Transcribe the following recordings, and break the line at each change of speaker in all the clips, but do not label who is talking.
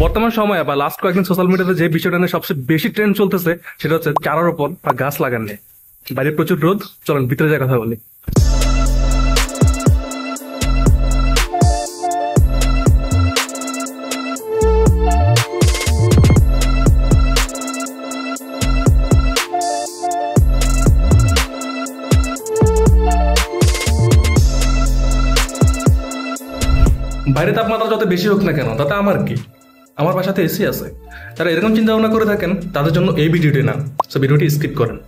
বর্তমান সময়ে বা লাস্ট কয়েকদিন সোশ্যাল মিডিয়াতে যে বিষয়টা নিয়ে সবচেয়ে বেশি ট্রেন্ড চলতেছে সেটা হচ্ছে চারা রোপণ বা গাছ লাগান নিয়ে। বাইরে প্রচুর রোদ, চলেন ভিতরে যায় কথা বলি। বাইরে তাপমাত্রা যত বেশি হোক না কেন তাতে আমার কি, আমার বাসাতে এসি আছে। যারা এরকম চিন্তা ভাবনা করে থাকেন তাদের জন্য এই ভিডিওটি না, সো ভিডিওটি স্কিপ করেন।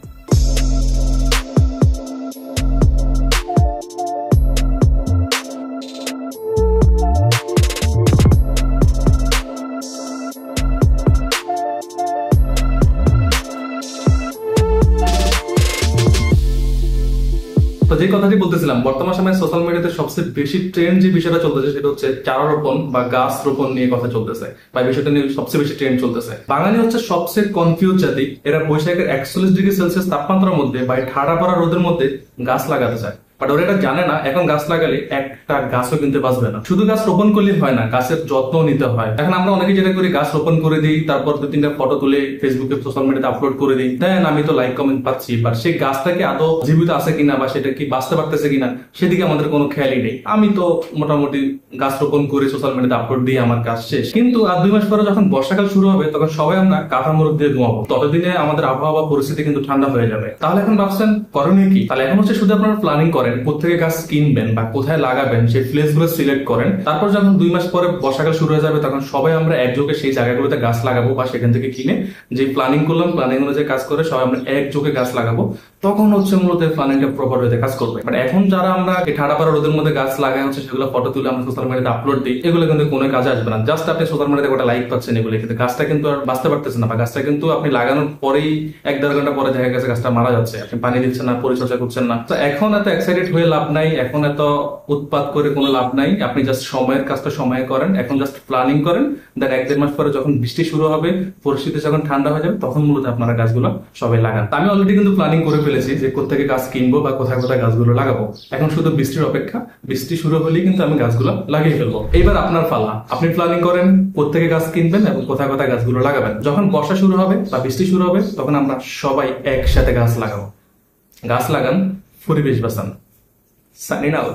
তো যে কথাটি বলতেছিলাম, বর্তমান সময়ে সোশ্যাল মিডিয়াতে সবচেয়ে বেশি ট্রেন্ড যে বিষয়টা চলতেছে সেটা হচ্ছে চারা রোপণ বা গাছ রোপণ নিয়ে কথা চলতেছে, বা বিষয়টা নিয়ে সবচেয়ে বেশি ট্রেন্ড চলতেছে। বাঙালি হচ্ছে সবচেয়ে কনফিউজ জাতি। এরা বৈশাখের 41°C তাপমাত্রার মধ্যে বা ঠাড়া পড়া রোদের মধ্যে গাছ লাগাতে চায়, বাট ওরা এটা জানে না এখন গাছ লাগালে একটা গাছও কিনতে বাঁচবে না। শুধু গাছ রোপণ করলেই হয় না, গাছের যত্ন নিতে হয়। এখন আমরা অনেকে যেটা করি, গাছ রোপণ করে দিই, তারপর 2-3টা ফটো তুলে ফেসবুকে সোশ্যাল মিডিয়াতে আপলোড করে দিই, দেন আমি তো লাইক কমেন্ট পাচ্ছি, বাট সেই গাছটাকে আদৌ জীবিত আছে কিনা বা সেটা কি বাঁচতে পারতেছে কিনা সেদিকে আমাদের কোনো খেয়ালই নেই। আমি তো মোটামুটি গাছ রোপণ করে সোশ্যাল মিডিয়াতে আপলোড দিয়ে আমার কাজ শেষ। কিন্তু আর 2 মাস পরে যখন বর্ষাকাল শুরু হবে তখন সবাই আমরা কাঁথা মুরগ দিয়ে ঘুমাবো, ততদিনে আমাদের আবহাওয়া পরিস্থিতি কিন্তু ঠান্ডা হয়ে যাবে। তাহলে এখন ভাবছেন করণীয় কি? তাহলে এখন হচ্ছে শুধু আপনারা প্ল্যানিং করেন কোথেকে গাছ কিনবেন বা কোথায় লাগাবেন, সেই প্লেস গুলো সিলেক্ট করেন। তারপর যখন 2 মাস পরে বর্ষাকাল শুরু হয়ে যাবে তখন সবাই আমরা একযোগে সেই জায়গাগুলোতে গাছ লাগাবো, বা সেখান থেকে কিনে যে প্ল্যানিং করলাম প্ল্যানিং অনুযায়ী কাজ করে সবাই আমরা একযোগে গাছ লাগাবো। তখন হচ্ছে মূলত প্ল্যানিংটা প্রপার ওয়েতে কাজ করবে। বাট এখন যারা আমরা এই ঠাড়া পাড়া রোদের মধ্যে গাছ লাগাই হচ্ছে সেগুলো ফটো তুলে আমরা সোশ্যাল মিডিয়াতে আপলোড দিই, এগুলো কিন্তু কোনো কাজে আসবে না। জাস্ট আপনি সোশ্যাল মিডিয়াতে একটা লাইক পাচ্ছেন, এগুলো কিন্তু গাছটা কিন্তু আর বাঁচতে পারতেছে না, বা গাছটা কিন্তু আপনি লাগানোর পরেই 1-1.5 ঘন্টা পরে দেখা গেছে গাছটা মারা যাচ্ছে। আপনি পানি দিচ্ছেন না, পরিচর্যা করছেন না। তো এখন এত এক্সাইটেড হয়ে লাভ নাই, এখন এত উৎপাত করে কোনো লাভ নাই। আপনি জাস্ট সময়ের কাজটা সময়ে করেন, এখন জাস্ট প্ল্যানিং করেন। দেন 1-1.5 মাস পরে যখন বৃষ্টি শুরু হবে, পরিস্থিতি যখন ঠান্ডা হয়ে যাবে, তখন মূলত আপনারা গাছগুলো সবাই লাগান। আমি অলরেডি কিন্তু প্ল্যানিং করে ফেলেছি যে কোথেকে গাছ কিনবো বা কোথায় কোথায় গাছগুলো লাগাবো। এখন শুধু বৃষ্টির অপেক্ষা, বৃষ্টি শুরু হলেই কিন্তু আমি গাছগুলো লাগিয়ে ফেলবো। এইবার আপনার পালা, আপনি প্ল্যানিং করেন কোথেকে গাছ কিনবেন এবং কোথায় কোথায় গাছগুলো লাগাবেন। যখন বর্ষা শুরু হবে বা বৃষ্টি শুরু হবে তখন আমরা সবাই একসাথে গাছ লাগাবো। গাছ লাগান, পরিবেশ বাঁচান। Signing out.